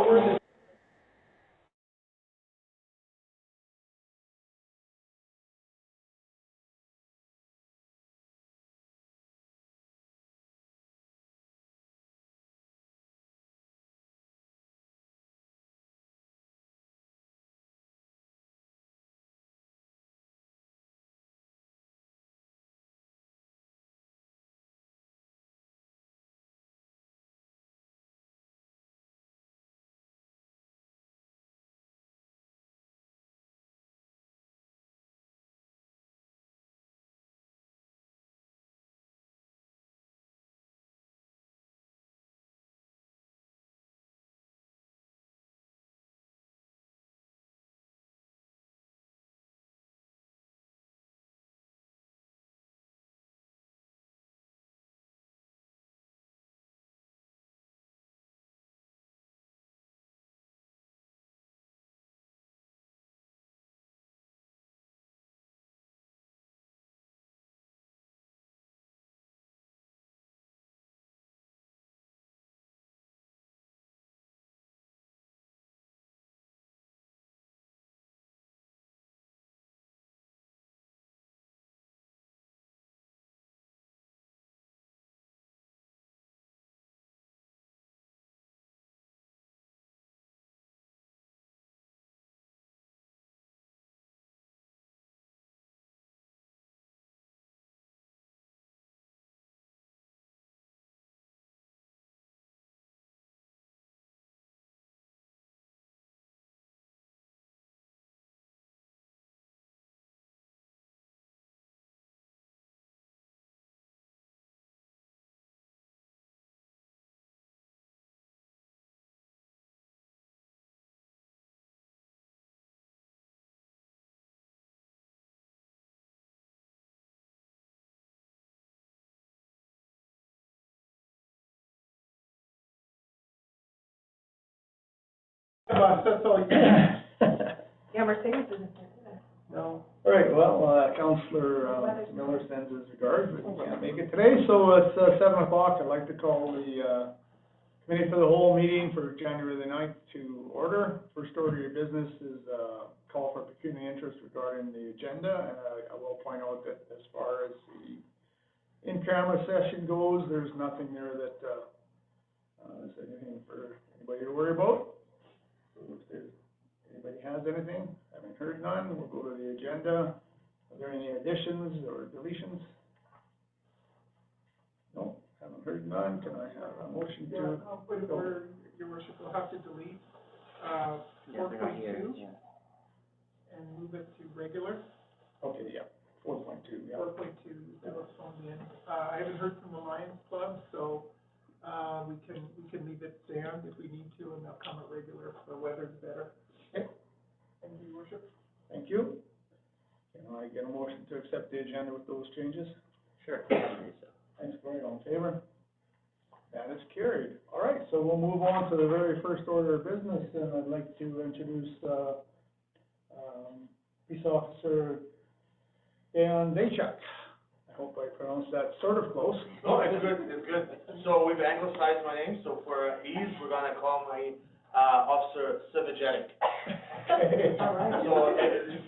forward. That's all you got. Yeah, Mercedes isn't here today. No. All right, well, Councillor Miller sends his regards, but he can't make it today, so it's 7 o'clock. I'd like to call the committee for the whole meeting for January the 9th to order. First order of business is call for pecuniary interest regarding the agenda, and I will point out that as far as the in-camera session goes, there's nothing there that is anything for anybody to worry about. So if there's anybody has anything, haven't heard none, we'll go to the agenda. Are there any additions or deletions? No, haven't heard none. Can I have a motion to? Your worship, will have to delete, 4.2 and move it to regular. Okay, yeah, 4.2, yeah. 4.2, that was phoned in. I haven't heard from the Lions Club, so, we can leave it stand if we need to, and they'll come at regular if the weather's better. Okay. Thank you, your worship. Thank you. Can I get a motion to accept the agenda with those changes? Sure. Thanks, Gary. All in favor? That is carried. All right, so we'll move on to the very first order of business, and I'd like to introduce Peace Officer Dan Zajac. I hope I pronounced that sort of close. No, it's good, it's good. So we've anglicized my name, so for ease, we're gonna call my Officer Civigetic. Okay. All right. So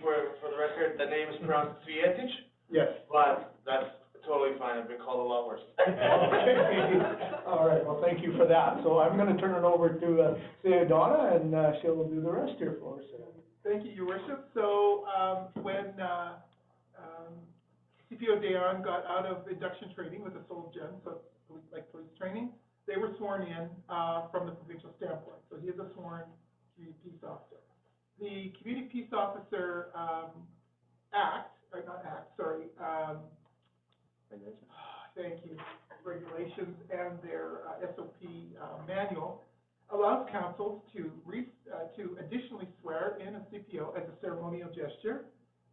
for the record, the name is pronounced Cvijetic, Yes. but that's totally fine. I've been called a lot worse. All right, well, thank you for that. So I'm gonna turn it over to Donna, and she'll do the rest here for us. Thank you, your worship. So, when, CPO Dayon got out of induction training with a sole gen, so police training, they were sworn in, from the provincial standpoint. So he is a sworn community peace officer. The Community Peace Officer, thank you, regulations and their, SOP, manual allows councils to additionally swear in a CPO as a ceremonial gesture,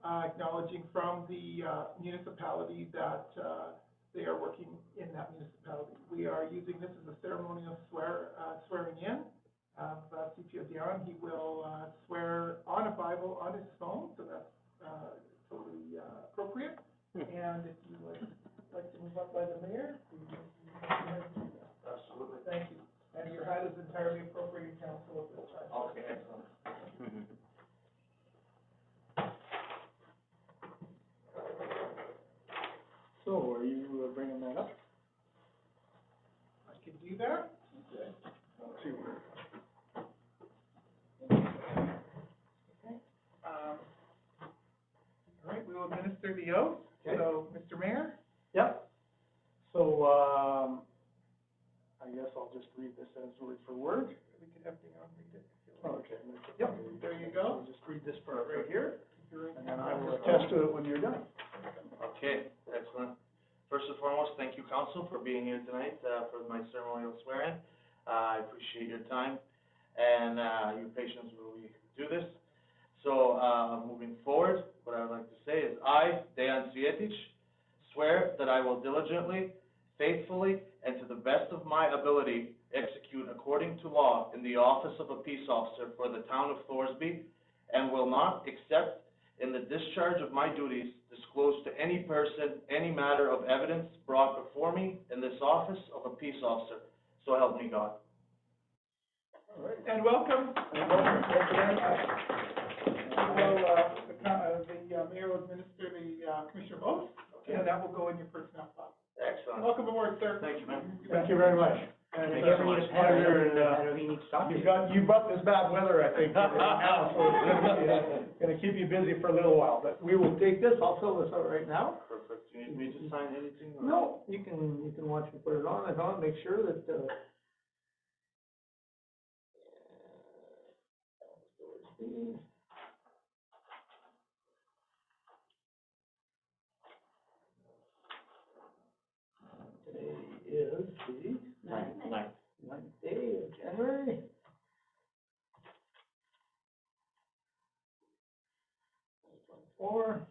acknowledging from the, municipality that, they are working in that municipality. We are using this as a ceremonial swearing in of CPO Dion. He will swear on a Bible on his phone, so that's totally appropriate. And if you would like to move up by the mayor, Absolutely. thank you. And your hat is entirely appropriate, council, at this do that. Okay. Let's see where. All right, we will administer the oath. Okay. So, Mr. Mayor? Yep. So, I guess I'll just read this as word for word. We could have Dion read it if you like. Okay. Yep, there you go. So just read this part right here, You're in- and then I will attest to it when you're done. Okay, excellent. First and foremost, thank you, council, for being here tonight, for my ceremonial swearing. I appreciate your time and, your patience while we do this. So, moving forward, what I would like to say is, I, Dejan Cvjetić, swear that I will diligently, faithfully, and to the best of my ability, execute according to law in the office of a peace officer for the town of Thorsby, and will not accept, in the discharge of my duties, disclose to any person any matter of evidence brought before me in this office of a peace officer. So help me God. All right. And welcome. And welcome. Thank you very much. The mayor will administer the commissioner oath, and that will go in your personnel file. Excellent. Welcome aboard, sir. Thank you, man. Thank you very much. And Thank it's you so much. a pleasure, and, you brought this bad weather, I think, now, so it's gonna keep you busy for a little while, but we will take this, I'll fill this out right now. Perfect. Do you need me to sign anything? or- No, you can watch me put it on, and I'll make sure that, today is the ninth day of January. Four.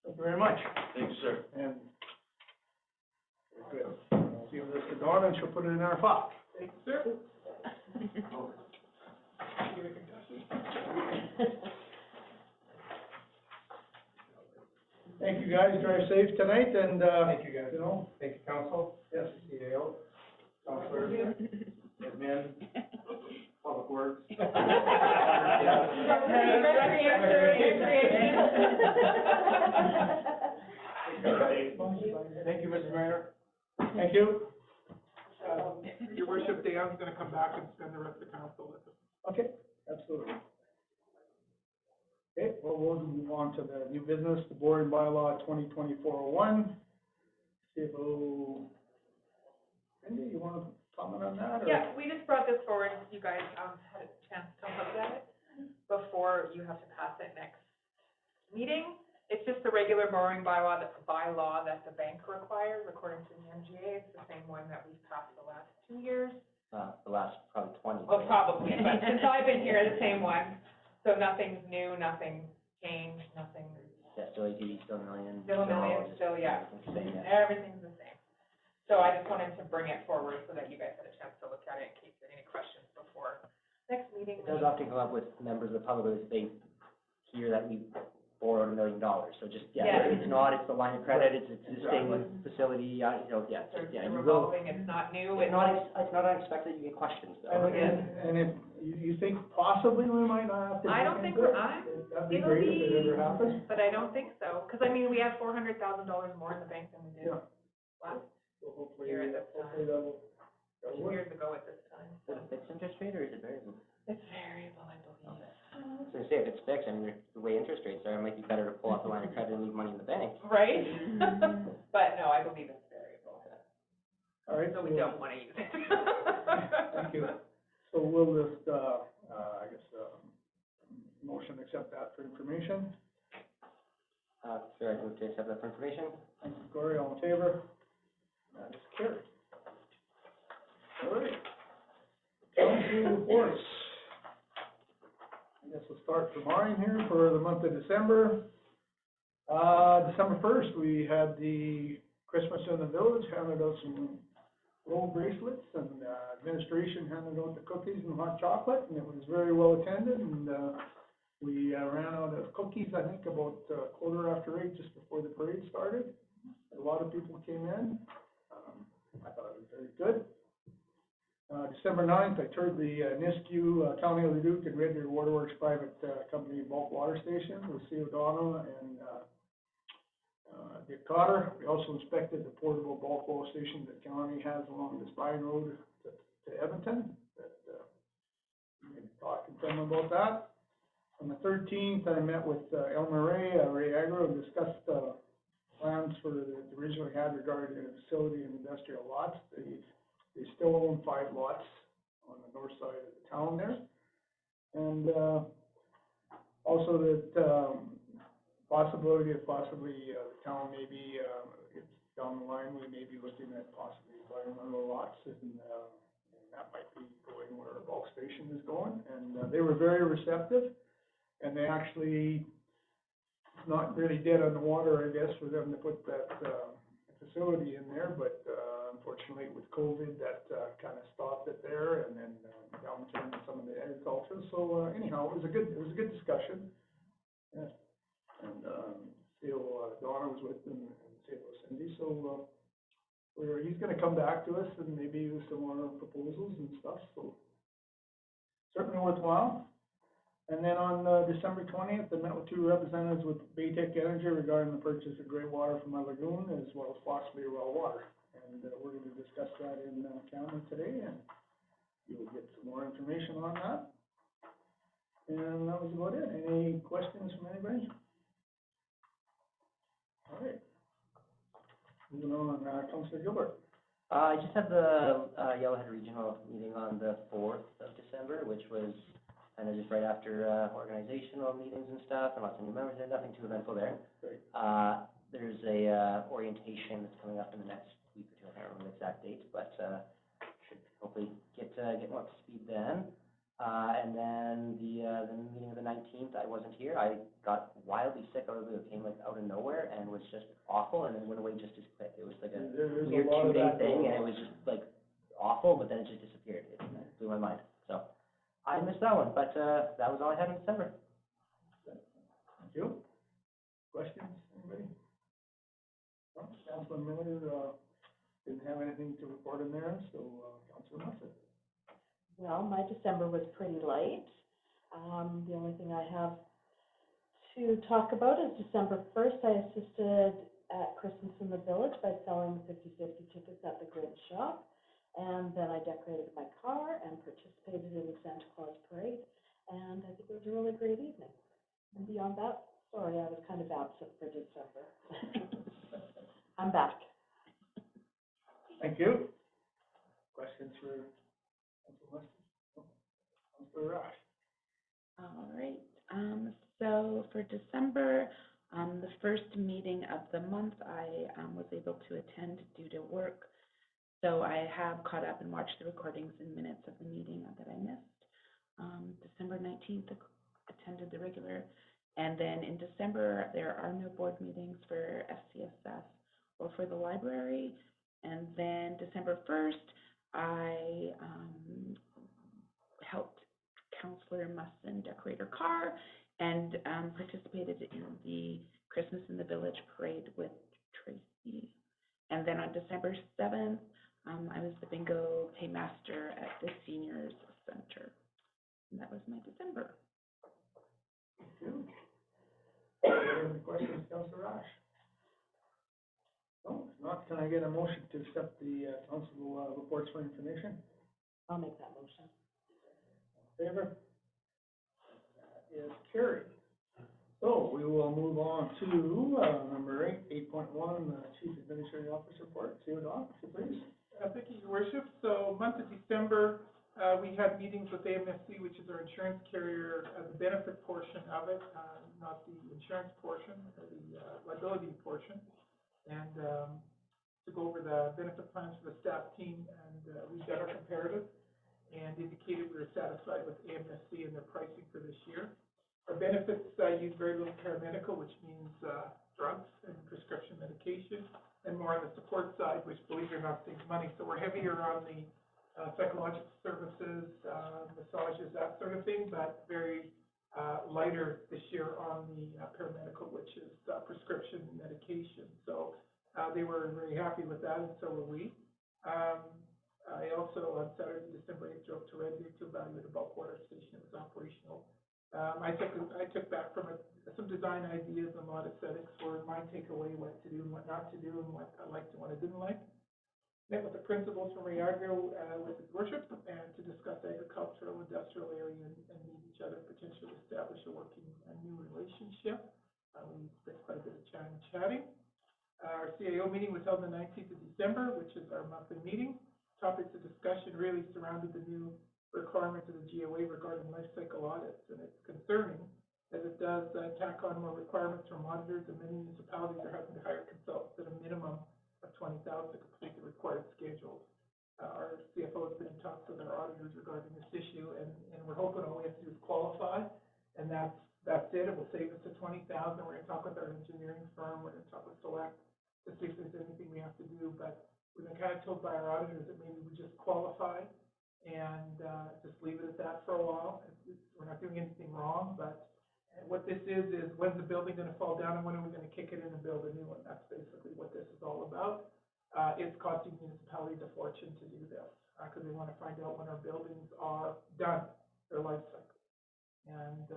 Thank you very much. Thank you, sir. And, very good. I'll give this to Dawn, and she'll put it in our file. Thank you, sir. Give a concussion. Thank you, guys, drive safe tonight, and, Thank you, guys. you know, Thank you, council. yes. CAO, counselor, admin, public works. Thank you, Mr. Mayor. Thank you. Your worship, Dan's gonna come back and spend the rest of the council with us. Okay, absolutely. Okay, well, we'll move on to the new business, the board and bylaw 2024-01. See if, Cindy, you wanna comment on that, or? Yeah, we just brought this forward, you guys, had a chance to look at it before you have to pass it next meeting. It's just the regular borrowing bylaw that the bank requires according to the MGA. It's the same one that we've passed the last 2 years. The last probably 20. Well, probably, but since I've been here, the same one. So nothing's new, nothing changed, nothing, Yeah, still ATV, still a million. still a million, just still, yeah. everything's the same, yeah. Everything's the same. So I just wanted to bring it forward so that you guys had a chance to look at it in case you had any questions before next meeting. It does often come up with members of the public as they hear that we borrowed $1 million, so just, Yeah. it's not, it's the line of credit, it's existing facility, yeah, It's yeah, you will. revolving, it's not new, It's not unexpected, you get questions, though. And if, you think possibly we might not have to? I don't look think into we're, it? That'd be it'll great if it be- ever happens. but I don't think so, because I mean, we have $400,000 more in the bank than we did Yeah. last, So hopefully, Here at this hopefully that'll 2 work. years ago at this time. Is it fixed interest rate, or is it variable? It's variable, I believe. I was gonna say, if it's fixed, I mean, the way interest rates are, it might be better to pull out the line of credit and leave money in the bank. Right? But no, I believe it's variable, All right. so we don't want to use it. Thank you. So we'll just, I guess, motion accept that for information. Sure, I move to accept that for information. Thank you, Corey, all in favor? That is carried. All right. Council reports. I guess we'll start from mine here for the month of December. December 1st, we had the Christmas in the Village, handed out some gold bracelets, and administration handed out the cookies and hot chocolate, and it was very well attended, and we ran out of cookies, I think, about 8:15, just before the parade started. A lot of people came in. I thought it was very good. December 9th, I toured the Nisku, County of Leduc and Red Deer Waterworks Private Company bulk water station with C. O'Donnell and Dick Cotter. We also inspected the portable bulk oil station that county has along the Spine Road to Edmonton. We talked to them about that. On the 13th, I met with Elmer Ray Agro, and discussed plans for the originally had regarding the facility and industrial lots. They still own 5 lots on the north side of the town there. And also that possibility of possibly the town maybe, down the line, we may be looking at possibly buying one of the lots, and that might be going where our bulk station is going. And they were very receptive, and they actually, not really dead on the water, I guess, for them to put that facility in there, but unfortunately with COVID, that kind of stopped it there, and then downturn in some of the agriculture. So anyhow, it was a good discussion. Yeah. And Theo Donna was with them, and Theo Cindy. So he's going to come back to us and maybe with some more proposals and stuff. So certainly worthwhile. And then on December 20th, I met with 2 representatives with Baytech Energy regarding the purchase of gray water from my lagoon, as well as possibly raw water. And we're going to discuss that in camera today, and you'll get some more information on that. And that was about it. Any questions from anybody? All right. Moving on, Councillor Gilbert. I just had the Yellowhead Regional meeting on the 4th of December, which was kind of just right after organizational meetings and stuff, and lots of new members there. Nothing too eventful there. Great. There's a orientation that's coming up in the next week or 2. I can't remember the exact date, but should hopefully get more up to speed then. And then the meeting of the 19th, I wasn't here. I got wildly sick out of the blue. It came like out of nowhere and was just awful, and then went away just as quick. It was like a weird 2-day thing, and it was just like awful, but then it just disappeared. It blew my mind. So I missed that one, but that was all I had in December. Thank you. Questions, anybody? No? Councilor Miller didn't have anything to report in there, so Councilor Mussett. Well, my December was pretty light. The only thing I have to talk about is December 1st, I assisted at Christmas in the Village by selling 50/50 tickets at the Grid Shop. And then I decorated my car and participated in the Santa Claus Parade. And I think it was a really great evening. And beyond that, sorry, I was kind of absent for December. I'm back. Thank you. Questions for Councilor Mussett? Councilor Rash. All right, so for December, the first meeting of the month, I was able to attend due to work. So I have caught up and watched the recordings and minutes of the meeting that I missed. December 19th, attended the regular. And then in December, there are no board meetings for FCSS or for the library. And then December 1st, I helped Councillor Musson decorate her car and participated in the Christmas in the Village parade with Tracy. And then on December 7th, I was the bingo paymaster at the Seniors Center. And that was my December. Thank you. Any questions, Councilor Rash? No, if not, can I get a motion to accept the council reports for information? I'll make that motion. In favor? That is carried. So we will move on to number 8.1, Chief Administrative Officer report. Theo Donna, please. Thank you, Your Worship. So month of December, we had meetings with AMSC, which is our insurance carrier, the benefit portion of it, not the insurance portion, or the liability portion, and to go over the benefit plans for the staff team. And we've done our comparative and indicated we were satisfied with AMSC and their pricing for this year. Our benefits use very little paramedical, which means drugs and prescription medication, and more on the support side, which, believe it or not, saves money. So we're heavier on the psychological services, massages, that sort of thing, but very lighter this year on the paramedical, which is prescription medication. So they were very happy with that, and so were we. I also, on Saturday, December 8th, drove to Red Deer to evaluate a bulk water station that was operational. I took back from it some design ideas and a lot of aesthetics for my takeaway, what to do and what not to do, and what I liked and what I didn't like. Met with the principals from Riagro, with his worship, and to discuss agricultural, industrial area and meet each other, potentially establish a new relationship. We spent quite a bit of time chatting. Our CAO meeting was held on the 19th of December, which is our monthly meeting. Topics of discussion really surrounded the new requirements of the GOA regarding life cycle audits, and it's concerning as it does tack on more requirements from auditors, and many municipalities are having to hire consultants at a minimum of $20,000 to complete the required schedules. Our CFO has been in talks with our auditors regarding this issue, and we're hoping all we have to do is qualify, and that's it. It will save us the $20,000. We're going to talk with our engineering firm. We're going to talk with Select to see if there's anything we have to do, but we've been kind of told by our auditors that maybe we just qualify and just leave it at that for a while. We're not doing anything wrong, but what this is when's the building going to fall down and when are we going to kick it in and build a new one? That's basically what this is all about. It's costing municipalities a fortune to do this because they want to find out when our buildings are done, their life cycle. And,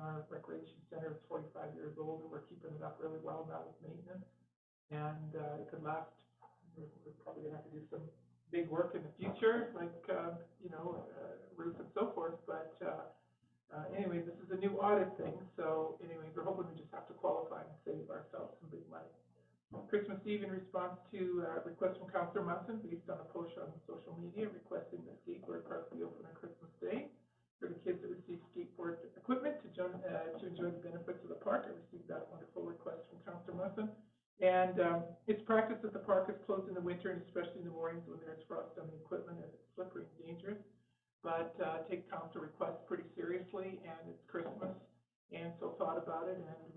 our recreation center is 45 years old and we're keeping it up really well now with maintenance. And it could last, we're probably going to have to do some big work in the future, like, roof and so forth. But anyway, this is a new audit thing. So anyway, we're hoping we just have to qualify and save ourselves some big money. Christmas Eve, in response to request from Councillor Munson, based on a post on social media requesting the skateboard park be open on Christmas Day for the kids that receive skateboard equipment to enjoy the benefits of the park. I received that wonderful request from Councillor Munson. And it's practice that the park is closed in the winter, and especially in the mornings when there's frost on the equipment and it's slippery and dangerous. But take council requests pretty seriously, and it's Christmas, and so thought about it, and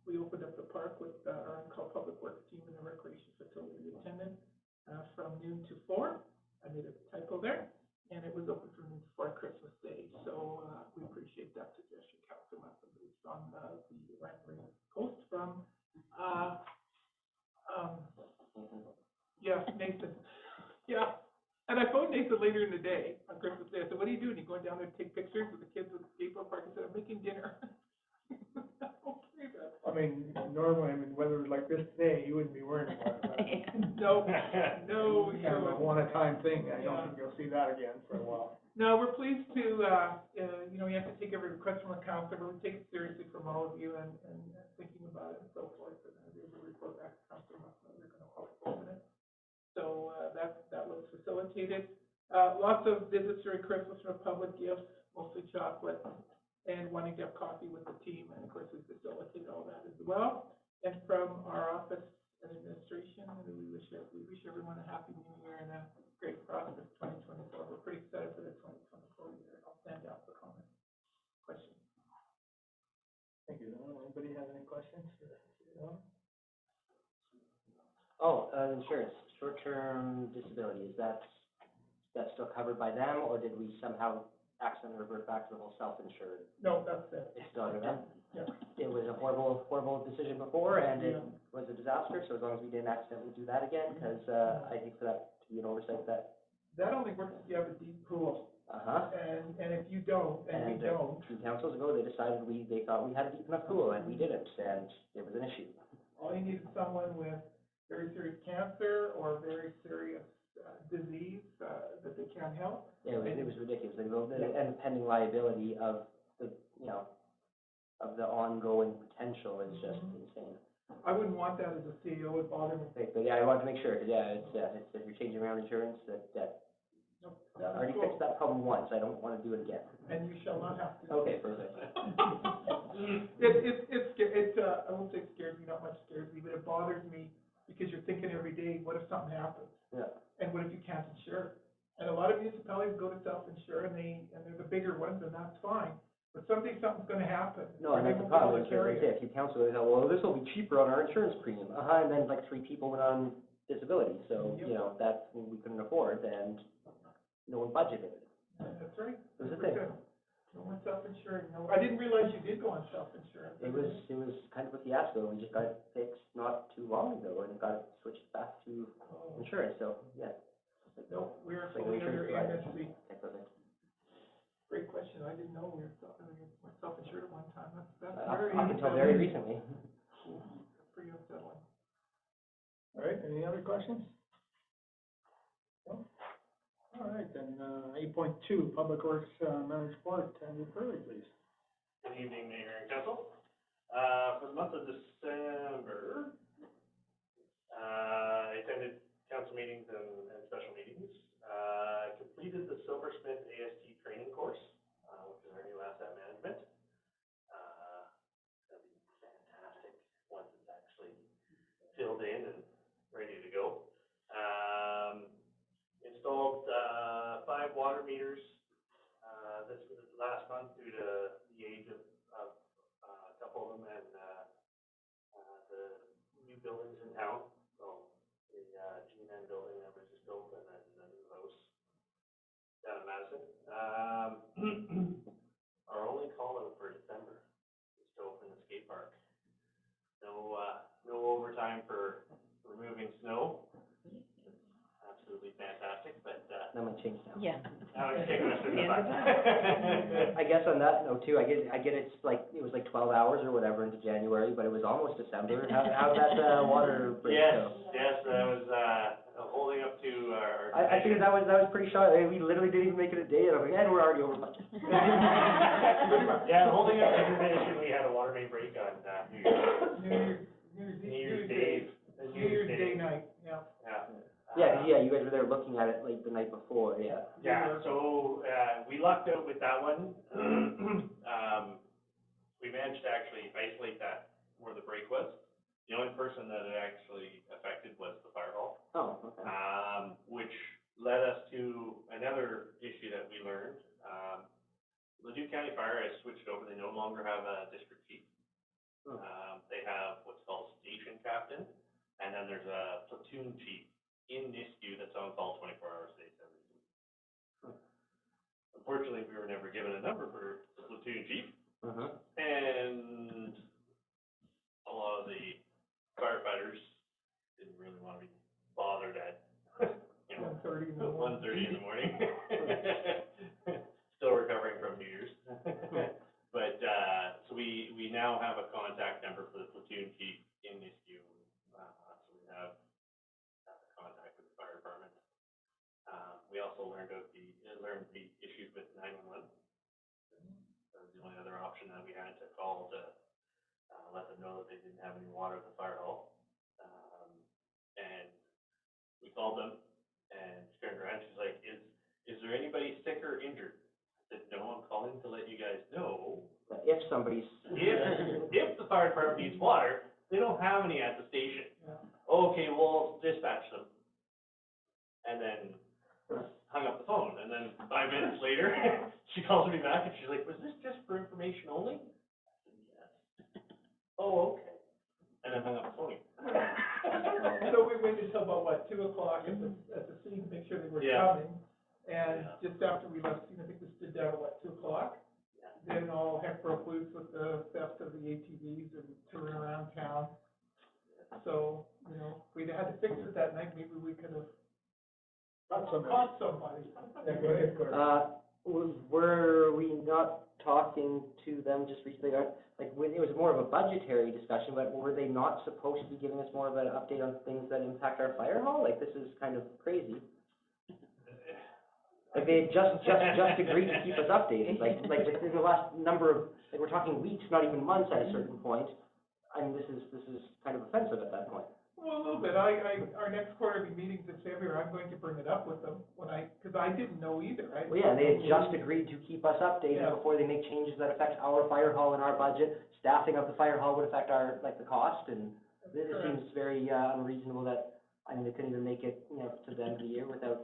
we opened up the park with our on-call public works team and the recreation facility attendant from noon to 4. I made a typo there, and it was open from noon to 4 Christmas Day. So we appreciate that suggestion, Councilor Munson, based on the Rambling post from Nathan. Yeah. And I phoned Nathan later in the day on Christmas Day. I said, "What are you doing? You going down there to take pictures with the kids at the skateboard park?" He said, "I'm making dinner." Okay, then. I mean, normally, weather was like this today, you wouldn't be worrying about it. No. It's kind of a one-time thing. I don't think you'll see that again for a while. No, we're pleased to, we have to take every request from a councilor, but we take it seriously from all of you and thinking about it and so forth. And we will report back to Councilor Musselman. They're going to open it. So that was facilitated. Lots of visits during Christmas from public gifts, mostly chocolate, and wanting to have coffee with the team. And of course, we facilitate all that as well. And from our office and administration, we wish everyone a happy New Year and a great prosperous 2024. We're pretty excited for the 2024 year. I'll stand down for comments. Questions? Thank you. Anybody have any questions? Insurance, short-term disability, is that still covered by them, or did we somehow accidentally revert back to the whole self-insured? No, that's it. It's still under them? Yeah. It was a horrible decision before, and it was a disaster, so as long as we didn't accidentally do that again, because I think for that to be an oversight that only works if you have a deep pool. And if you don't, and we don't. 2 councils ago, they decided they thought we had a deep enough pool, and we didn't, and it was an issue. All you need is someone with very serious cancer or very serious disease that they can't help. Yeah, it was ridiculous, and the pending liability of the ongoing potential is just insane. I wouldn't want that as a CEO. It would bother me. Okay, but yeah, I wanted to make sure, because it's if you're changing around insurance, that I already fixed that problem once, I don't want to do it again. And you shall not have to. Okay, perfect. It's I won't say it scares me, not much scares me, but it bothers me because you're thinking every day, what if something happens? Yeah. And what if you can't insure? And a lot of municipalities go to self-insure, and they're the bigger ones, and that's fine. But someday something's going to happen. No, and that's the problem, is like I say, a few councilors go, well, this will be cheaper on our insurance premium. And then like 3 people went on disability, so, that's what we couldn't afford, and no one budgeted it. That's right. It was a thing. No more self-insuring. No, I didn't realize you did go on self-insurance. It was kind of a fiasco. We just got it fixed not too long ago and got it switched back to insurance, so, yeah. No, we're Like fully under insurance provider. MSC. Okay, perfect. Great question, I didn't know we were self-insured at one time, that's Up very. until very recently. Pretty unsettling. All right, any other questions? No? All right, then, 8.2, Public Works, Manager Report, Andrew Curley, please. Good evening, Mayor and Council. For the month of December, I attended council meetings and special meetings. Completed the Silversmith AST training course, which is our new asset management. That'll be fantastic once it's actually filled in and ready to go. Installed 5 water meters this last month due to the age of a couple of them and the new buildings in town. So the G&N building that was just built and then the new house down in Madison. Our only call out for December is to open the skate park. No overtime for removing snow. Absolutely fantastic, but That might change now. Yeah. now it's taking us to the back. I guess on that note too, I get it's like, it was like 12 hours or whatever into January, but it was almost December. How'd that, water break go? Yes, that was, holding up to our. I figured that was pretty short. I mean, we literally didn't even make it a day, and I'm like, and we're already over budget. Yeah, holding up to information, we had a water main break on, New Year's Day. New Year's Day night, yeah. Yeah. Yeah, you guys were there looking at it like the night before, yeah. Yeah, so, we lucked out with that one. We managed to actually isolate that where the break was. The only person that it actually affected was the fire hall, Oh, okay. which led us to another issue that we learned. Leduc County Fire has switched over. They no longer have a district chief. They have what's called station captain, and then there's a platoon chief in NISCU that's on call 24 hours a day, 7 days a week. Unfortunately, we were never given a number for the platoon chief, and a lot of the firefighters didn't really want to be bothered at, 1:30 in the 1:30 in the morning. Still recovering from New Year's. But, so we now have a contact number for the platoon chief in NISCU. So we have contact with the fire department. We also learned the issues with 911. That was the only other option that we had to call to let them know that they didn't have any water at the fire hall. And we called them, and she turned around, she's like, is there anybody sick or injured? I said, no, I'm calling to let you guys know. But if somebody's. If the fire department needs water, they don't have any at the station. Yeah. Okay, well, dispatch them. And then hung up the phone, and then 5 minutes later, she calls me back, and she's like, was this just for information only? I said, yes. Oh, okay. And then hung up the phone. So we waited until about, 2 o'clock at the scene to make sure they were Yeah. coming. And just after we left, I think we stood down at 2 o'clock? Yeah. Then all heck broke loose with the theft of the ATVs and touring around town. So, if we'd had to fix it that night, maybe we could have caught somebody. Yeah, go ahead, Gordon. Were we not talking to them just recently, like, it was more of a budgetary discussion, but were they not supposed to be giving us more of an update on things that impact our fire hall? Like, this is kind of crazy. Like, they just agreed to keep us updated, like within the last number of, like, we're talking weeks, not even months at a certain point. I mean, this is kind of offensive at that point. Well, a little bit. Our next quarterly meetings in February, I'm going to bring it up with them because I didn't know either. Well, yeah, and they had just agreed to keep us updated Yeah. before they make changes that affect our fire hall and our budget. Staffing of the fire hall would affect our, like, the cost, and it seems very unreasonable that, I mean, they couldn't even make it, to the end of the year without,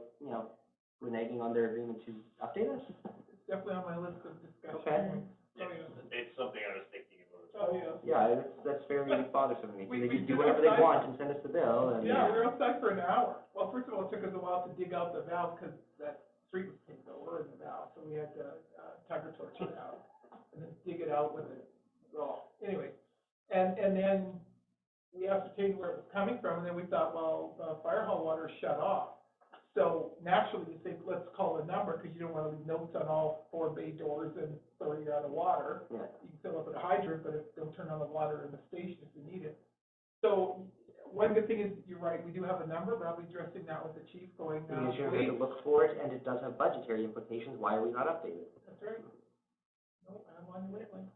reneging on their agreement to update us. It's definitely on my list of discussion Okay. points. Oh, It's something I was thinking about. Oh, yeah. Yeah, that's very bothersome to me. We They just do stood whatever they outside. want and send us the bill, and. Yeah, we were outside for an hour. Well, first of all, it took us a while to dig out the valve because that street was kicked over in the valve, so we had to tiger torch it out and then dig it out with it. Well, anyway, and then we ascertained where it was coming from, and then we thought, well, the fire hall water shut off. So naturally, you think, let's call a number, because you don't want to leave notes on all 4 bay doors and sorry, you're out of water. Yeah. You can fill up at a hydrant, but don't turn on the water in the station if you need it. So one good thing is, you're right, we do have a number, but I'll be addressing that with the chief going, Because you're wait. going to look for it, and it does have budgetary implications, why are we not updating it? That's right. No, I'm on your wavelength.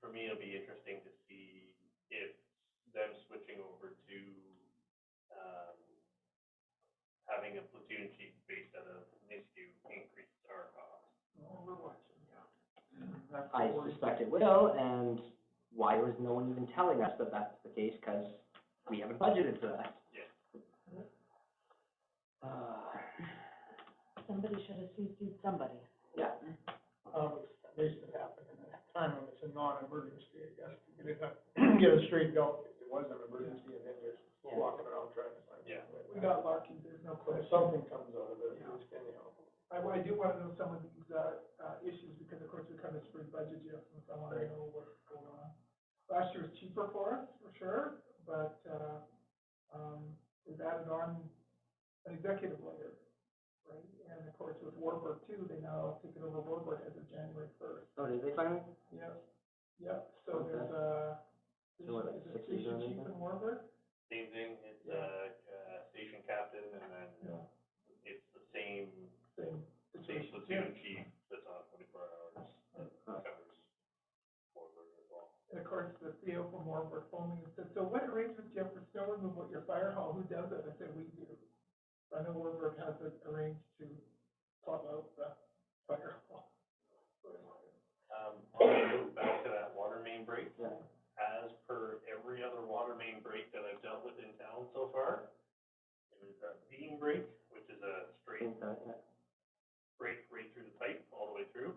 For me, it'll be interesting to see if them switching over to, having a platoon chief based out of Nisku increases our costs. Oh, we're watching, yeah. That's I the worry. suspect it will, and why was no one even telling us that that's the case, because we haven't budgeted for that. Yeah. Somebody should have CC'd somebody. Yeah. At least it happened in a time when it's a non-emergency, I guess, to get it, get it straightened out. If it was an emergency, and then you're Yeah. walking around trying to find. Yeah. We got lucky, there's no But question. if something comes out of it, it's anyhow. I do want to know some of these, issues, because of course we come to spring budget adjustments, I want to Right. know what's going on. Last year was cheaper for us, for sure, but, we've added on an executive layer, right? And of course with Warburg too, they now take it over Warburg as of January 1st. Oh, did they finally? Yep, so Okay. there's a, So what, like is it 60 station or chief anything? in Warburg? Same thing, it's, station captain, and then Yeah, it's the same same situation. platoon chief that's on 24 hours, Huh. covers forward as well. And of course, the CEO from Warburg phoned me and said, so what arrangements do you have for snow removal at your fire hall? Who does it? I said, we do. I know Warburg has it arranged to plug out the fire hall. Back to that water main break, Yeah. as per every other water main break that I've dealt with in town so far, it was a beam break, which is a straight Yeah. break right through the pipe, all the way through.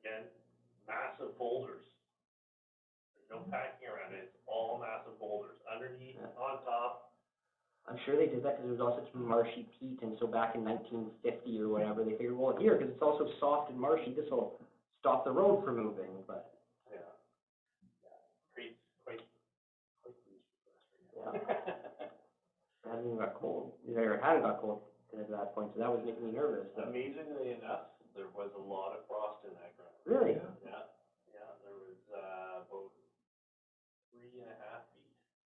Again, massive boulders. There's no packing around it, it's all massive boulders, underneath, Yeah. on top. I'm sure they did that because there was all such marshy peat, and so back in 1950 or whatever, they figured, well, here, because it's also soft and marshy, this will stop the road from moving, but, Yeah. Creates quite the yeah. It hasn't even got cold, or it hadn't got cold at that point, so that was making me nervous. Amazingly enough, there was a lot of frost in that ground. Really? Yeah, there was, about 3.5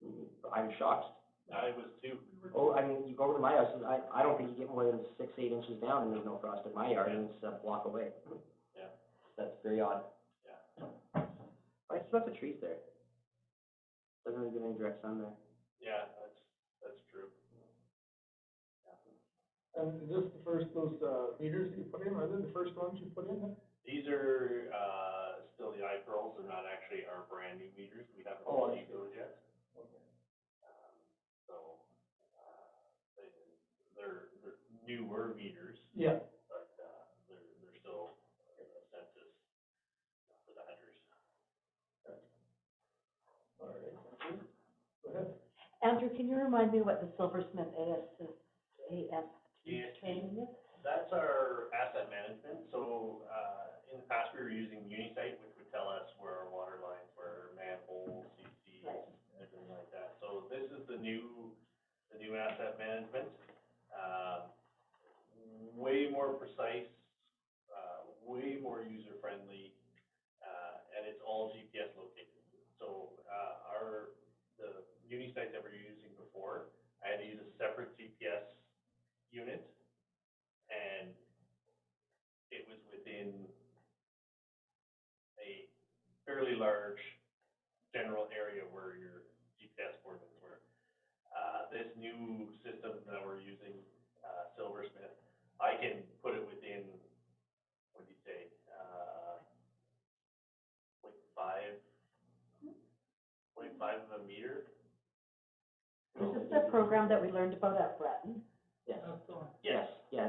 feet. I'm shocked. I was too. Oh, I mean, you go over to my house, and I don't think you get more than 6, 8 inches down, and there's no frost in my yard, and it's a block away. Yeah. That's very odd. Yeah. I still have the trees there. Doesn't really get any direct sun there. Yeah, that's true. And is this the first, those, meters that you put in, are they the first ones you put in there? These are, still the iPearls, they're not actually our brand new meters, we haven't Oh, I received see. those yet. So, they're newer meters, Yeah. but, they're still census for the hunters. All right, thank you. Go ahead. Andrew, can you remind me what the Silversmith AST training is? That's our asset management, so, in the past, we were using Unisite, which would tell us where our water lines were, manholes, CCs, Right. everything like that. So this is the new asset management, way more precise, way more user-friendly, and it's all GPS located. So, the Unisite that we were using before, I had to use a separate GPS unit, and it was within a fairly large general area where your GPS coordinates were. This new system that we're using, Silversmith, I can put it within, what do you say, 0.5 of a meter. Is this the program that we learned about at Breton? Yes. That's the one. Yes, he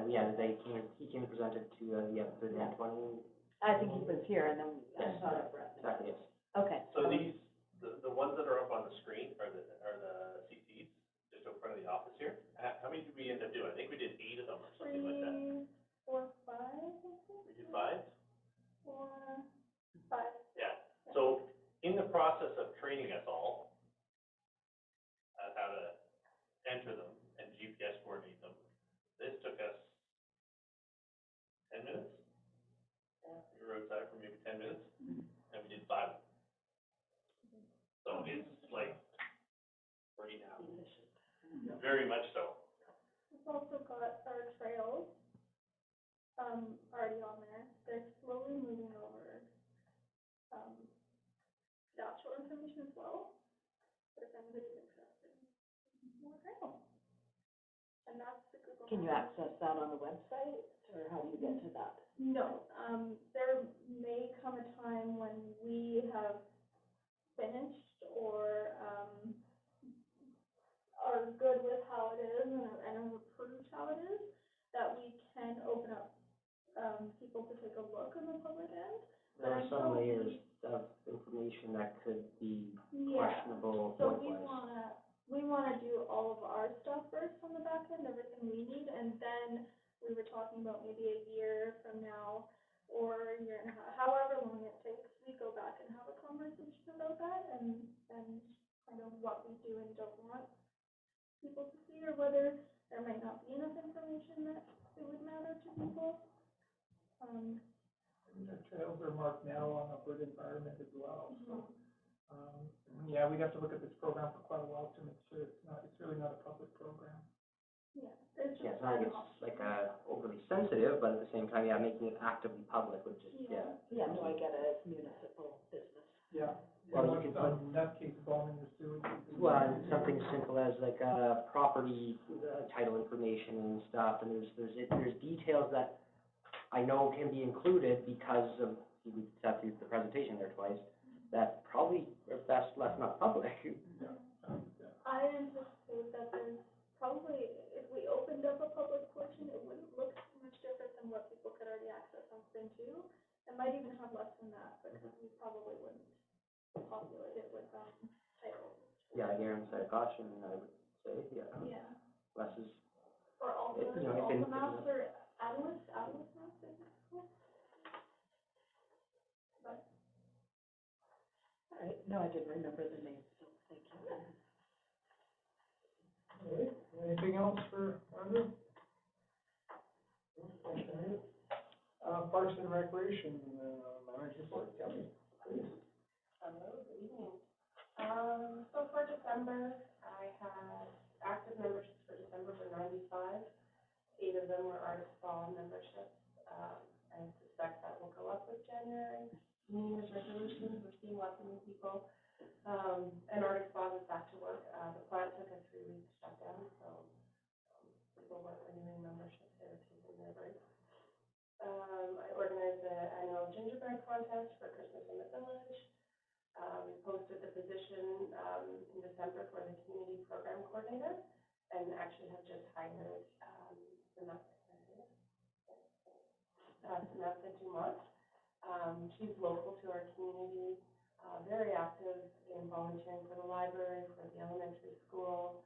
came and presented to, the net 20. I think he was here and then I Yes. saw it at Breton. Exactly, yes. Okay. So these, the ones that are up on the screen are the CCs, just in front of the office here. How many did we end up doing? I think we did 8 of them or something like that. 3, 4, 5, I think. We did 5? 4, 5. Yeah. So in the process of training us all on how to enter them and GPS coordinate 10 minutes, and we did 5. So it's like, right now, very much so. We've also got our trails, already on there. They're slowly moving over, natural information as well. But if anybody's interested, more trails. And that's the Google. Can you Maps. access that on the website, or how do you get to that? No, there may come a time when we have finished or, are good with how it is and have approved how it is, that we can open up, people to take a look on the public end. There are But some until layers we- of information that could be Yeah. questionable So we likewise. wanna do all of our stuff first on the back end, everything we need, and then we were talking about maybe a year from now, or a year and a half, however long it takes, we go back and have a conversation about that, and kind of what we do and don't want people to see, or whether there might not be enough information that it would matter to people. And the trails are marked now on Alberta Environment as well, so, yeah, we'd have to look at this program for quite a while to make sure it's really not a public program. Yeah, it's Yeah, just it's not an like option. it's like overly sensitive, but at the same time, yeah, making it actively public would just, Yeah. Yeah, no, I get it, it's municipal business. Yeah. Well, And you what's can put- nutcase bombing your sewage. Well, and something simple as like property title information and stuff, and there's details that I know can be included because of, you sat through the presentation there twice, that probably are best left not public. I anticipate that there's probably, if we opened up a public portion, it wouldn't look too much different than what people could already access on Spin 2. It might even have less than that, because we probably wouldn't populate it with, titles. Yeah, I guarantee caution, I would say, yeah, Yeah, less is, or Alta, you know, if Alta in- Maps, or Atlas Maps, I think it's called. But, All right, no, I didn't remember the name, so thank you. All right, anything else for Andrew? Parks and Recreation, Manager Report, Kelly, please. Hello, good evening. So for December, I had active memberships for December for 95. 8 of them were Artist Ball memberships. I suspect that will go up with January. New Year's resolutions, we're seeing lots of new people. And Artist Ball is back to work. The plant took a 3-week shutdown, so people weren't renewing memberships, they were taking their break. I organized an annual gingerbread contest for Christmas in the Village. We posted the position in December for the community program coordinator, and actually have just hired Samantha Dumont. She's local to our community, very active in volunteering for the library, for the elementary school.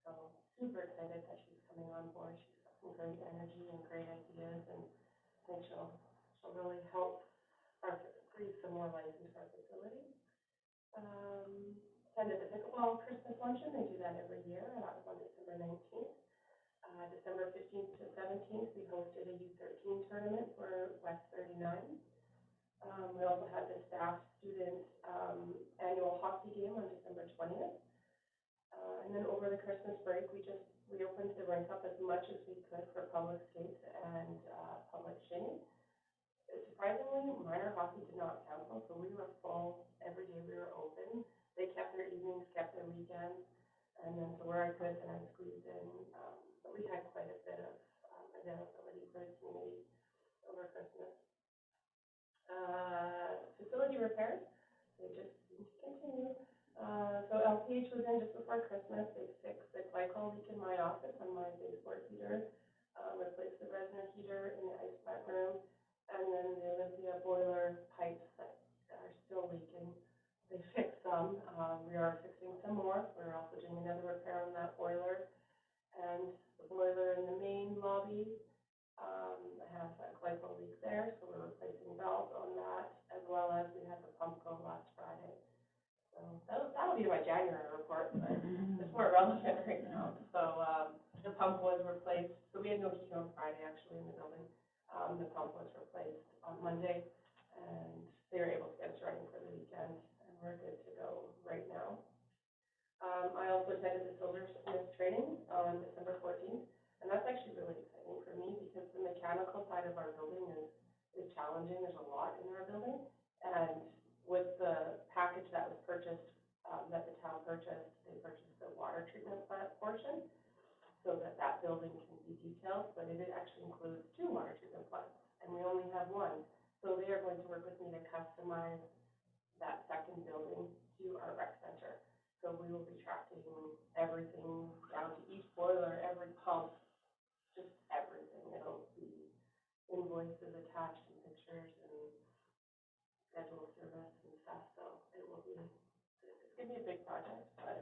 So super excited that she's coming on board. She's got some great energy and great ideas, and I think she'll really help breathe some more life into our facility. Attended the pickleball Christmas luncheon. They do that every year, and that was on December 19th. December 15th to 17th, we hosted a U13 tournament for West 39. We also had the staff-student annual hockey game on December 20th. And then over the Christmas break, we just reopened the rink up as much as we could for public skates and public shinny. Surprisingly, minor hockey did not cancel, so we were full every day we were open. They kept their evenings, kept their weekends, and then so where I could, then I squeezed in. But we had quite a bit of availability for the community over Christmas. Facility repairs, they just seem to continue. So LPH was in just before Christmas. They fixed the glycol leak in my office on my baseboard heater, replaced the resin heater in the ice plant room, and then the Olympia boiler pipes that are still leaking. They fixed some. We are fixing some more. We're also doing another repair on that boiler. And the boiler in the main lobby, has a glycol leak there, so we're replacing valves on that, as well as we had the pump go last Friday. So that'll be my January report, but it's more relevant right now. So the pump was replaced. So we had no heat on Friday, actually, in the building. The pump was replaced on Monday, and they were able to get us running for the weekend, and we're good to go right now. I also attended the silversmith training on December 14th, and that's actually really exciting for me because the mechanical side of our building is challenging. There's a lot in our building, and with the package that was purchased, that the town purchased, they purchased the water treatment plant portion, so that that building can be detailed, but it actually includes 2 water treatment plants, and we only have 1. So they are going to work with me to customize that second building to our rec center. So we will be tracking everything down to each boiler, every pump, just everything. It'll be invoices attached and pictures and schedule of service and stuff, so it will be, it's gonna be a big project, but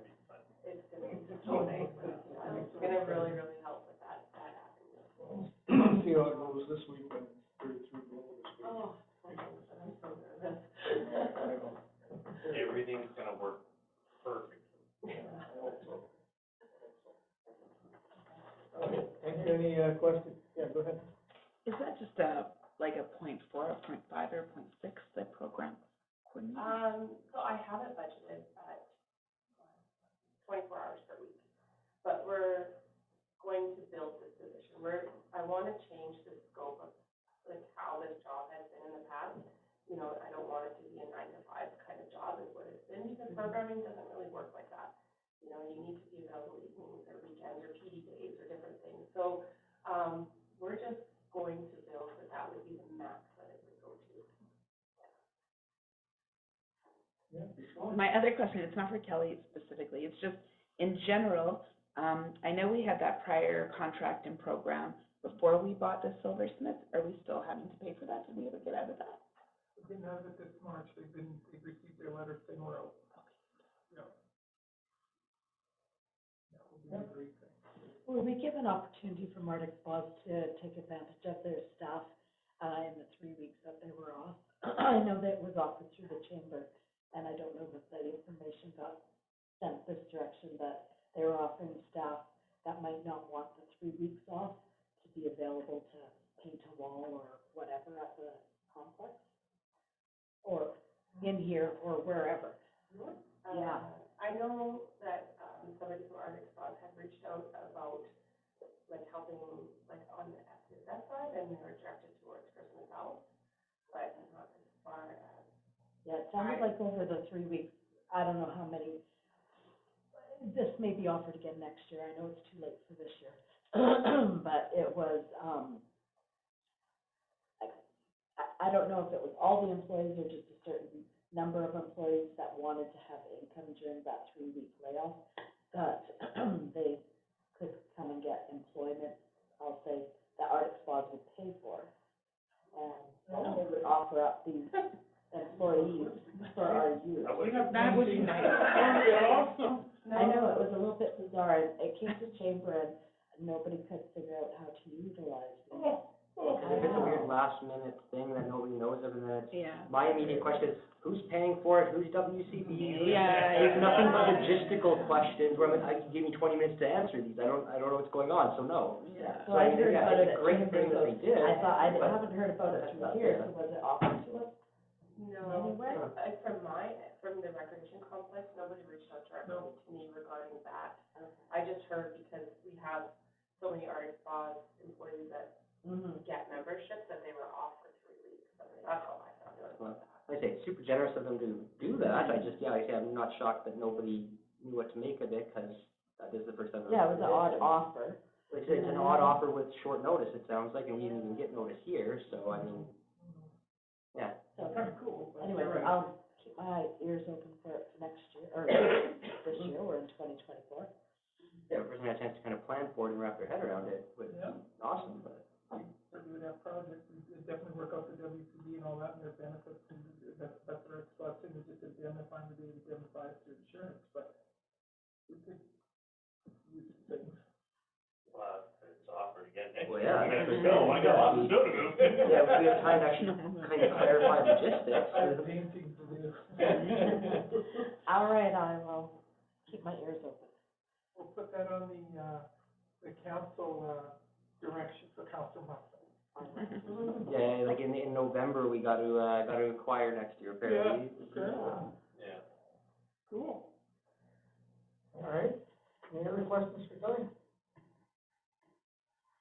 it's gonna be so nice. It's gonna really, really help with that avenue. We'll see how it goes this week when it's 33 below this week. Oh, I'm so nervous. Everything's gonna work perfectly. I hope so. Okay, thank you. Any questions? Yeah, go ahead. Is that just like a 0.4, a 0.5, or 0.6, the program coordinator? So I have it budgeted at 24 hours per week, but we're going to build this position. I want to change the scope of like how this job has been in the past. You know, I don't want it to be a 9-to-5 kind of job is what it's been, because programming doesn't really work like that. You know, you need to be available evenings or weekends or PD days or different things. So we're just going to build that would be the max that it would go to. Yeah. My other question, it's not for Kelly specifically, it's just in general, I know we had that prior contract and program before we bought the silversmith. Are we still having to pay for that? Did we ever get out of that? We didn't have it this March, they've received their letter saying we're out. Yeah. That would be a great thing. Well, we give an opportunity for Martic Spas to take advantage of their staff, in the 3 weeks that they were off. I know that it was offered through the chamber, and I don't know that the information got sent this direction, that they were offering staff that might not want the 3 weeks off to be available to paint a wall or whatever at the complex, or in here, or wherever. Yeah. I know that somebody from Arctic Spas had reached out about like helping like on the SSS side, and they were directed towards Christmas House, but not as far as. Yeah, it sounded like over the 3 weeks, I don't know how many, this may be offered again next year, I know it's too late for this year. But it was, I don't know if it was all the employees or just a certain number of employees that wanted to have income during that 3-week layoff, that they could come and get employment, I'll say, that Arctic Spas would pay for. And then they would offer up these employees for our use. That would be nice. Awesome. I know, it was a little bit bizarre, it came to chamber and nobody could figure out how to utilize these. It's a weird last minute thing that nobody knows of, and then it's, Yeah. my immediate question is, who's paying for it, who's WCB? Yeah. There's nothing but logistical questions where I'm like, give me 20 minutes to answer these, I don't know what's going on, so no. Yeah. So I mean, heard yeah, about it's it a great at thing that they did. I thought, I but- haven't heard about it through here, so was it offered to us? No, Anywhere? From the recreation complex, nobody reached out directly to me regarding that. I just heard because we have so many Arctic Spas employees that get memberships that they were off for 3 weeks. I mean, that's all I found out about that. Like I say, it's super generous of them to do that, I just, like I say, I'm not shocked that nobody knew what to make of it, because that is the first time. Yeah, it was an odd offer. Like I say, it's an odd offer with short notice, it sounds like, and we didn't even get notice here, so I mean, yeah. So, Kind of cool. but anyway, you're right. I'll keep my ears open for it next year, or this year, we're in 2024. Yeah, if a person had a chance to kind of plan for it and wrap their head around it, would be awesome, but. We would have projects, we definitely work out the WCB and all that and their benefits, and that's our spot thing, is just identifying the indemnifies through insurance, but we could use things. Well, it's offered again next Well, year. yeah, Next that's week, no, I got lots of snow to move. Yeah, we have time to actually kind of clarify logistics. I have painting to do. All right, I will keep my ears open. We'll put that on the council, direction for Council Muscle. Yeah, like in no November we got to acquire next year, apparently. Yeah. Cool. All right, any other questions for Kelly?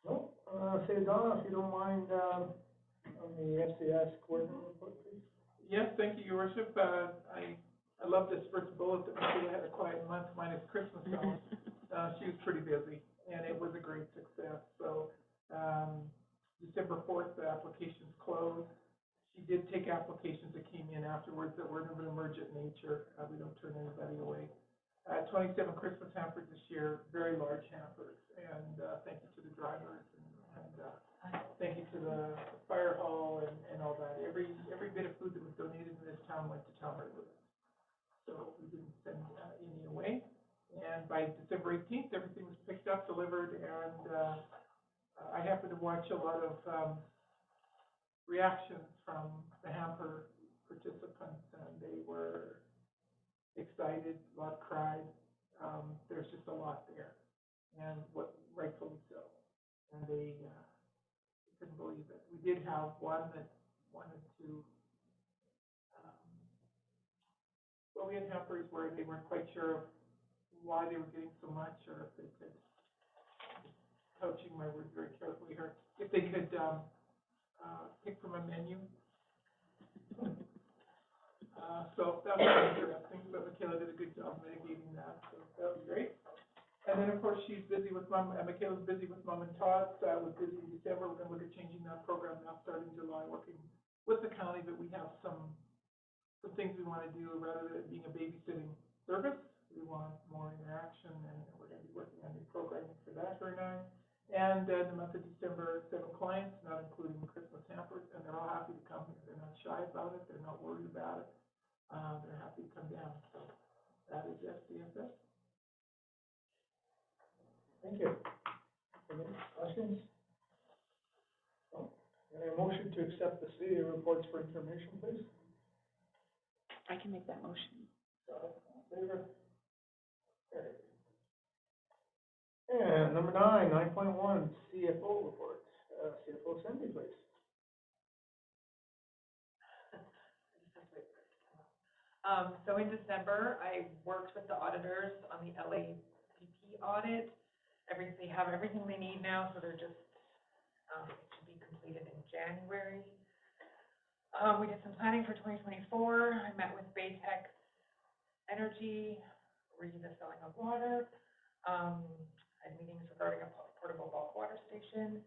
No, say Donna, if you don't mind, on the FCS coordinator report, please. Yes, thank you, Your Worship. I love this first bullet that Michaela had a quiet month minus Christmas songs. She was pretty busy, and it was a great success. So, December 4th, the applications closed. She did take applications that came in afterwards that weren't of an emergent nature. We don't turn anybody away. 27 Christmas hampers this year, very large hampers, and thank you to the drivers and thank you to the fire hall and all that. Every bit of food that was donated in this town went to Town Harbor. So we didn't send any away. And by December 18th, everything was picked up, delivered, and I happened to watch a lot of reactions from the hamper participants, and they were excited, a lot cried. There's just a lot there, and rightfully so. And they couldn't believe it. We did have one that wanted to. Well, we had hampers where they weren't quite sure why they were getting so much, or if they could, couching my words very carefully here, if they could pick from a menu. So that was interesting, but Michaela did a good job mitigating that, so that was great. And then, of course, she's busy with Michaela's busy with Mom and Tots, was busy in December. We're gonna look at changing that program now, starting July, working with the county, but we have some things we wanna do. Rather than it being a babysitting service, we want more interaction, and we're gonna be working on new programming for that, her and I. And in the month of December, 7 clients, not including Christmas hampers, and they're all happy to come here. They're not shy about it, they're not worried about it. They're happy to come down, so that is FCSS. Thank you. Any questions? No? Any motion to accept the city reports for information, please? I can make that motion. All in favor? Carried. And number 9.1, CFO report. CFO Cindy, please. So in December, I worked with the auditors on the LAPP audit. They have everything they need now, so they're just, it should be completed in January. We did some planning for 2024. I met with Baytech Energy, the selling of water. Had meetings regarding a portable bulk water station.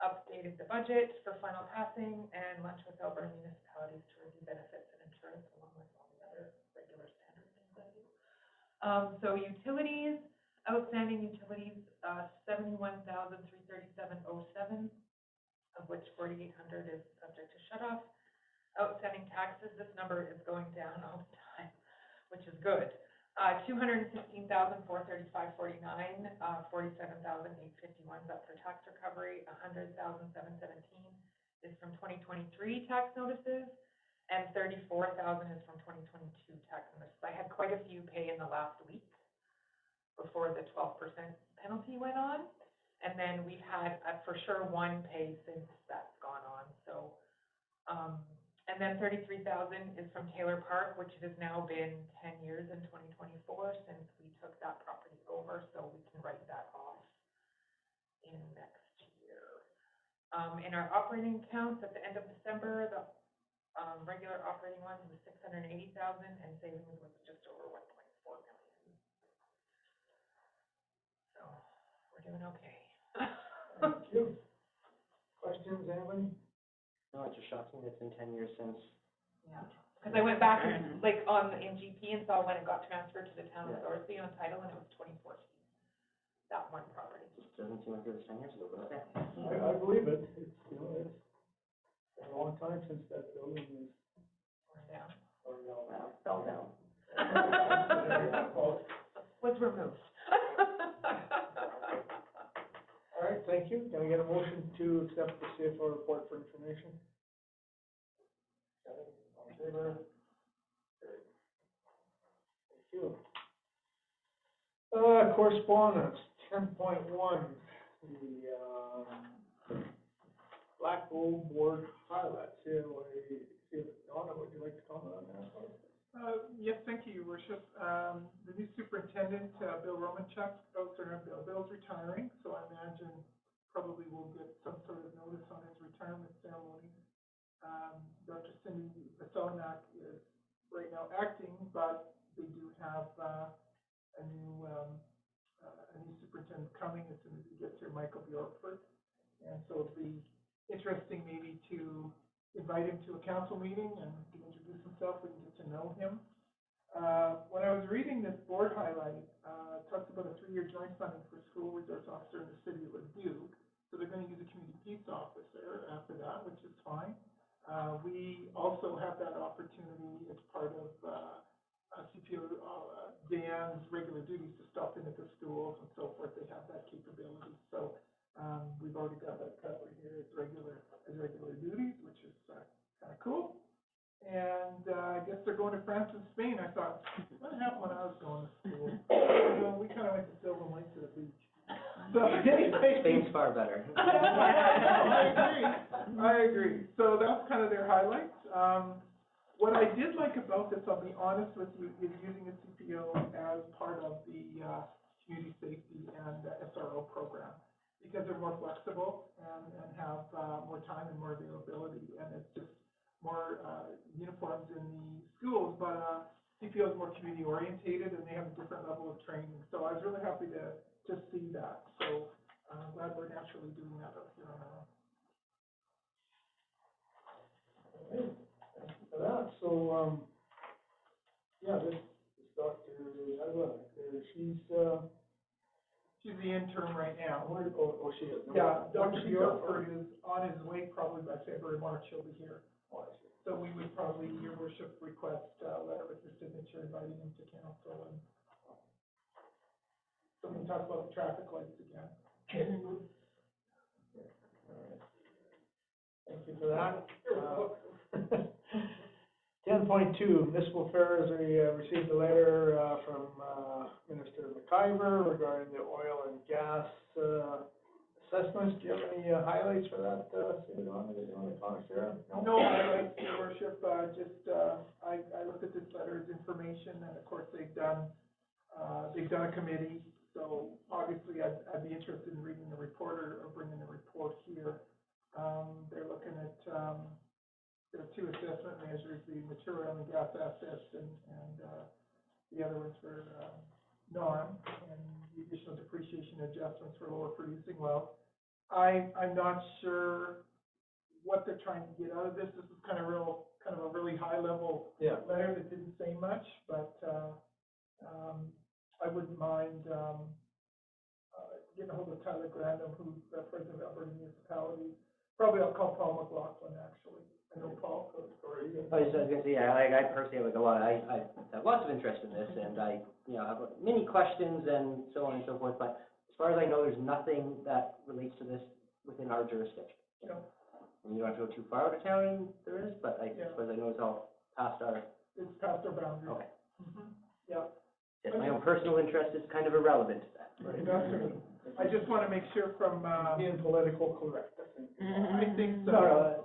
Updated the budget for final passing, and lunch with Alberta municipalities to review benefits and insurance, along with all the other regular standard things I do. So utilities, outstanding utilities, 71,337.07, of which 4,800 is subject to shut off. Outstanding taxes, this number is going down all the time, which is good. 216,435.49, 47,851 is up for tax recovery. 100,717 is from 2023 tax notices, and 34,000 is from 2022 tax notices. I had quite a few pay in the last week before the 12% penalty went on, and then we've had for sure one pay since that's gone on. So, and then 33,000 is from Taylor Park, which it has now been 10 years in 2024 since we took that property over, so we can write that off in next year. In our operating accounts at the end of December, the regular operating ones was 680,000, and savings was just over 1.4 million. So we're doing okay. Thank you. Questions, anybody? No, it just shocks me that it's been 10 years since. Yeah, because I went back and, like, in GP and saw when it got transferred to the town of Thorsby on title, and it was 2014, that one property. Just doesn't seem like it was 10 years ago, but okay. I believe it. It's, it's been a long time since that building was Torn down. Fell down. Was removed. All right, thank you. Can I get a motion to accept the CFO report for information? All in favor? Carried. Thank you. Correspondence, 10.1, the Black Gold Board highlight sale Bill Bill's retiring, so I imagine probably we'll get some sort of notice on his retirement ceremony. Dr. Cindy Vasselnak is right now acting, but they do have, a new superintendent coming as soon as he gets here, Michael Bjorkford. And so it'd be interesting maybe to invite him to a council meeting and he can introduce himself, we can get to know him. When I was reading this board highlight, it talks about a 3-year joint funding for a school resource officer in the city of Leduc. So they're going to use a community peace officer after that, which is fine. We also have that opportunity as part of CPO Dan's regular duties to stop in at the schools and so forth. They have that capability. So we've already got that covered here as regular duties, which is kind of cool. And I guess they're going to France and Spain. I thought, what happened when I was going to school? You know, we kind of went to Silver Lake to the beach. So anyway, Spain's far better. I agree. So that's kind of their highlights. What I did like about this, I'll be honest with you, is using a CPO as part of the community safety and SRO program, because they're more flexible and have more time and more availability, and it's just more uniforms in the schools, but CPO is more community orientated and they have a different level of training. So I was really happy to see that. So I'm glad we're naturally doing that out here on our own. Okay, thank you for that. So, yeah, this Dr. Adler, She's the intern right now. she is. Yeah, Dr. Bjorkford is on his way, probably by February, March, he'll be here. Oh, I see. So we would probably, your worship, request a letter with your signature inviting him to council, and so we can talk about the traffic lights again. All right. Thank you for that. 10.2, municipal affairs, we received a letter from Minister McIver regarding the oil and gas assessments. Do you have any highlights for that, City Manager? Do you want to comment, Sarah? No highlights, your worship, I looked at this letter as information, and of course, they've done a committee, so obviously I'd be interested in reading the report or bringing the report here. They're looking at, there are 2 assessment measures, the material and gas assets and the other ones for non, and the additional depreciation adjustments for lower producing wells. I'm not sure what they're trying to get out of this. This is kind of a really high level letter that didn't say much, but I wouldn't mind getting a hold of Tyler Grandam, who's the president of Alberta Municipalities. Probably I'll call Paul McLaughlin, actually. I know Paul, so I was gonna say, yeah, I personally have like a lot, I have lots of interest in this, and I, have many questions and so on and so forth, but as far as I know, there's nothing that relates to this within our jurisdiction. you know, And you don't have to go too far out of town, and there is, but as far as I know, it's all past our, it's past our boundaries. okay. Yeah. Just my own personal interest is kind of irrelevant to that. Right, that's right. I just want to make sure from, Being political correct, I think. I think so.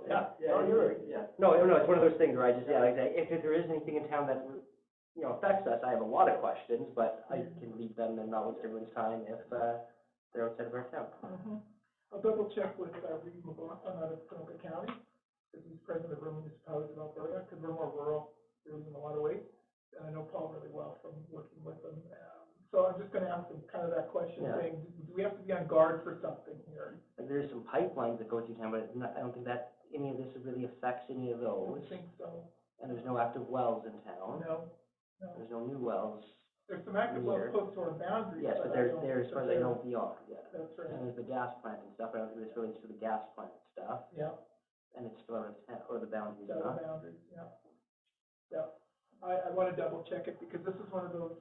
No, you're right. Yeah. No, it's one of those things where I just, like, if there is anything in town that, affects us, I have a lot of questions, but I can leave them and not waste everyone's time if, they're outside of our town. I'll double check with, Reed McLaughlin out of Tioga County, because he's president of Rural Municipalities of Alberta, because we're more rural, really in a lot of ways. And I know Paul really well from working with him. So I'm just gonna ask him kind of that question, saying, do we have to be on guard for something here? Like, there's some pipelines that go through town, but I don't think that any of this really affects any of I those. don't think so. And there's no active wells in town. No. There's no new wells. There's some active wells close to our boundaries. Yes, but I there's, don't- as far as I know, beyond, That's right. And there's the gas plant and stuff, I don't think this relates to the gas plant stuff, Yeah, and it's still out of town, or the boundaries, the huh? boundaries, yeah. Yeah, I want to double check it, because this is one of those,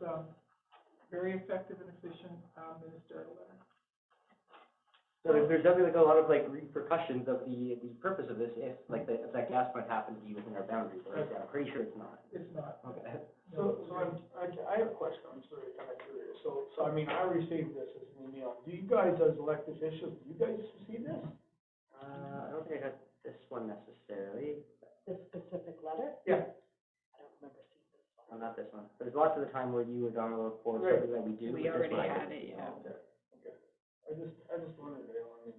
very effective and efficient, ministerial letters. So there's definitely like a lot of like repercussions of the purpose of this, if if that gas plant happened to be within our boundaries, right? I'm pretty sure it's not. It's not. Okay. So I have a question, I'm sort of kind of curious. So I mean, I received this as an email. Do you guys, as elected officials, do you guys receive this? I don't think I got this one necessarily. This specific letter? Yeah. I don't remember seeing this one. Oh, not this one. There's lots of the time where you were on a report, Right. something that we do. We but this already one I had didn't. it, yeah. Okay, okay. I just wondered, you know, I mean,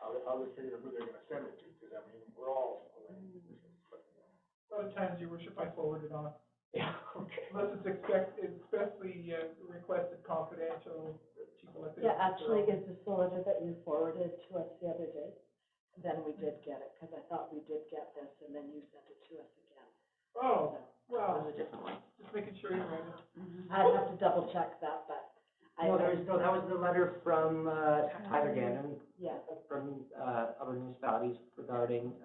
how they figure who they're gonna send it to, because I mean, we're all. A lot of times, your worship, I forward it on, Yeah, okay. unless it's especially requested confidential, chief elected. Yeah, actually, is this the letter that you forwarded to us the other day? Then we did get it, because I thought we did get this, and then you sent it to us again. Oh, That well, was a different one. just making sure you read it. I'd have to double check that, but I. No, that was the letter from, Tyler Gandon, Yeah, from, other municipalities regarding,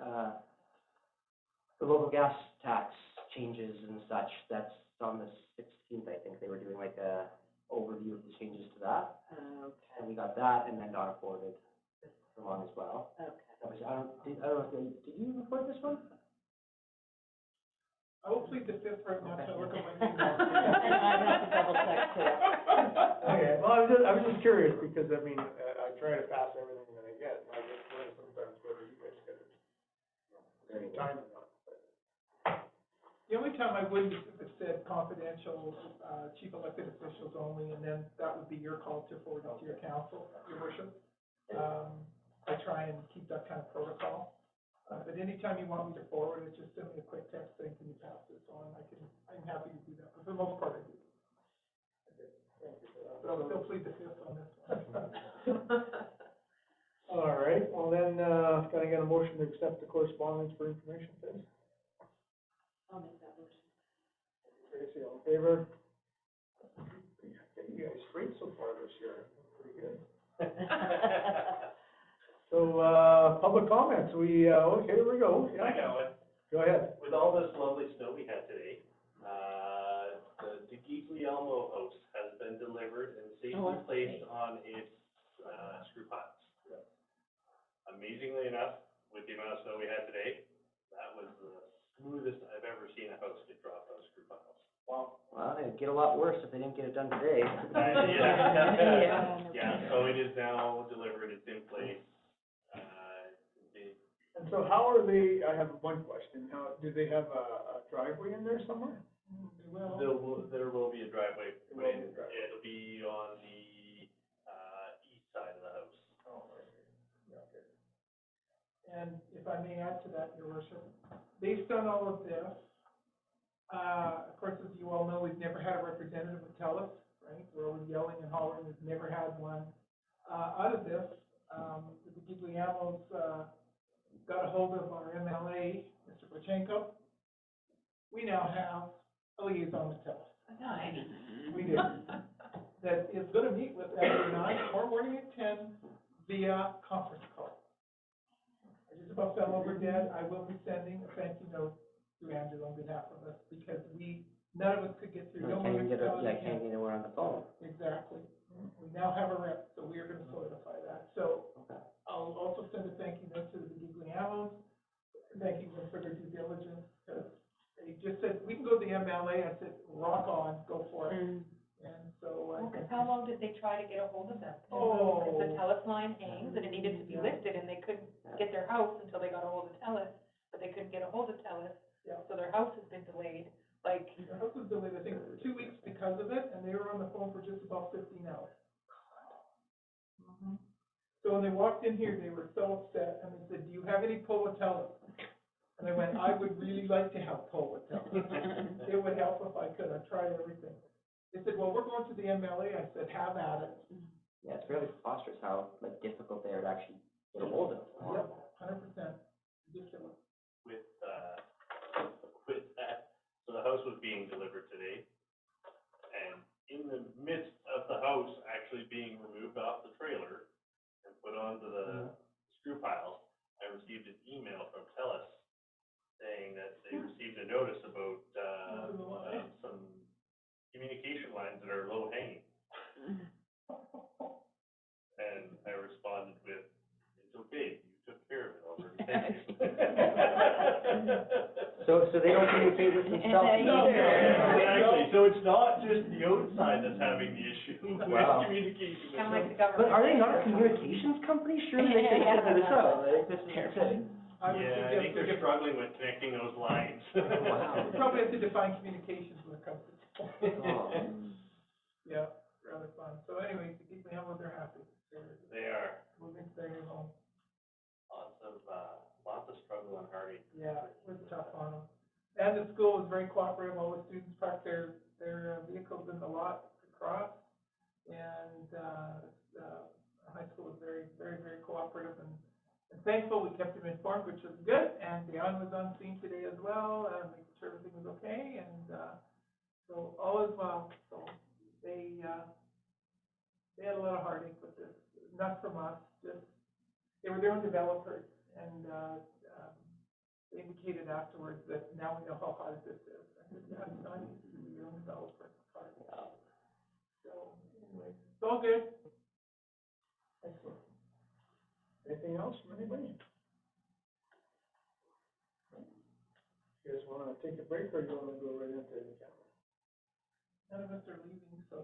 the local gas tax changes and such. That's on the 16th, I think. They were doing like a overview of the changes to that. okay, And we got that, and then Donna forwarded along as well. okay. That was, I don't know, did you report this one? I will plead the fifth right now, so I look at my And email. I'd have to double check too. Okay, well, I was just curious, because I mean, I try to pass everything that I get, and I just wonder sometimes whether you guys get it, any time or not. The only time I wouldn't is if it said confidential, chief elected officials only, and then that would be your call to forward it to your council, your worship. I try and keep that kind of protocol. But anytime you want me to forward it, just send me a quick text saying, can you pass this on? I'm happy to do that, but for the most part, I do. But I'll still plead the fifth on this one. All right, well then, can I get a motion to accept the correspondence for information, please? I'll make that motion. Tracy, all in favor? You guys straight so far this year, pretty good. So, public comments, okay, here we go. I got one. Go ahead. With all this lovely snow we had today, the Gigliomo house has been delivered and safely placed on its, screw piles. Amazingly enough, with the amount of snow we had today, that was the smoothest I've ever seen a house get dropped on screw piles. Wow. Well, it'd get a lot worse if they didn't get it done today. Yeah, so it is now delivered, it's in place. And so how are they, I have one question, do they have a driveway in there somewhere? Well, There will be a driveway, There will be a but driveway. it'll be on the, east side of the house. Oh, right, yeah, okay. and if I may add to that, your worship, based on all of this, of course, as you all know, we've never had a representative of TELUS, right? We're always yelling and hollering, we've never had one. Out of this, the Gigliamos, got a hold of our MLA, Mr. Bochenko. We now have a liaison with TELUS. Nice. We do. That is gonna meet with them tonight, tomorrow morning at 10 via conference call. I just about fell over dead. I will be sending a thank you note to Andrew on behalf of us, because none of us could get through. No Can't even get municipality can't get anywhere on the phone. Exactly. We now have a rep, so we are gonna solidify that. So Okay. I'll also send a thank you note to the Gigliamos, thanking them for their due diligence, because they just said, we can go to the MLA. I said, rock on, go for it. And so, How long did they try to get a hold of them? Oh. Because the TELUS line hangs and it needed to be lifted and they couldn't get their house until they got a hold of TELUS, but they couldn't get a hold of TELUS. Yeah. So their house has been delayed, like, the house was delayed, I think, 2 weeks because of it, and they were on the phone for just about 15 hours. So when they walked in here, they were so upset, and they said, do you have any pull with TELUS? And I went, I would really like to have pull with TELUS. It would help if I could. I've tried everything. They said, well, we're going to the MLA. I said, have at it. Yeah, it's fairly preposterous how, like, difficult they are to actually get a hold of. Yep, 100%. Ridiculous. With that, so the house was being delivered today, and in the midst of the house actually being removed off the trailer and put onto the screw piles, I received an email from TELUS saying that they received a notice about, some communication lines that are low hanging. And I responded with, it's okay, you took care of it already, thank you. So they don't communicate with themselves? No, exactly, so it's not just the outside that's having the issue with Wow. communication. kind of like the government. But are they not a communications company? Surely they can figure this out, like, this is insane. I would Yeah, I think suggest they're struggling with connecting those lines. Wow. we probably have to define communications when it comes to Yeah, rather fun. So anyways, to keep me humble, they're happy. They are. Moving to their new home. Lots of struggle and heartache. Yeah, it was tough on them. And the school was very cooperative. All the students parked their vehicles in the lot to cross. And, high school was very, very, very cooperative and thankful. We kept them informed, which was good. And Dion was on scene today as well, making sure everything was okay. And, so all is well. So they had a lot of heartache with this. Not from us, just, they were their own developers. And, they indicated afterwards that now we know how hard this is. I said, yeah, it's not easy to be your own developer. It's hard. So, anyway, it's all good. Excellent. Anything else from anybody? You guys wanna take a break, or you wanna go right into the camera? None of us are leaving, so.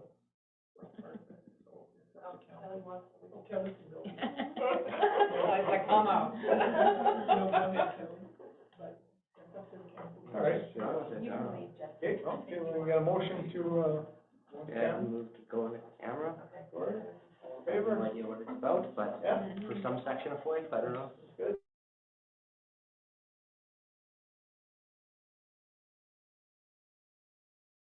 we're part of it. So, it's up to Kelly wants to leave. Kelly can go. I was like, I'm out. No, go ahead, Kelly. But that's up to the council. All right. You can leave, Jeff. Okay, we got a motion to, go into Yeah, camera. move to go into camera. All in I have favor? no idea what it's about, but Yeah. for some section of Floyd, I don't know.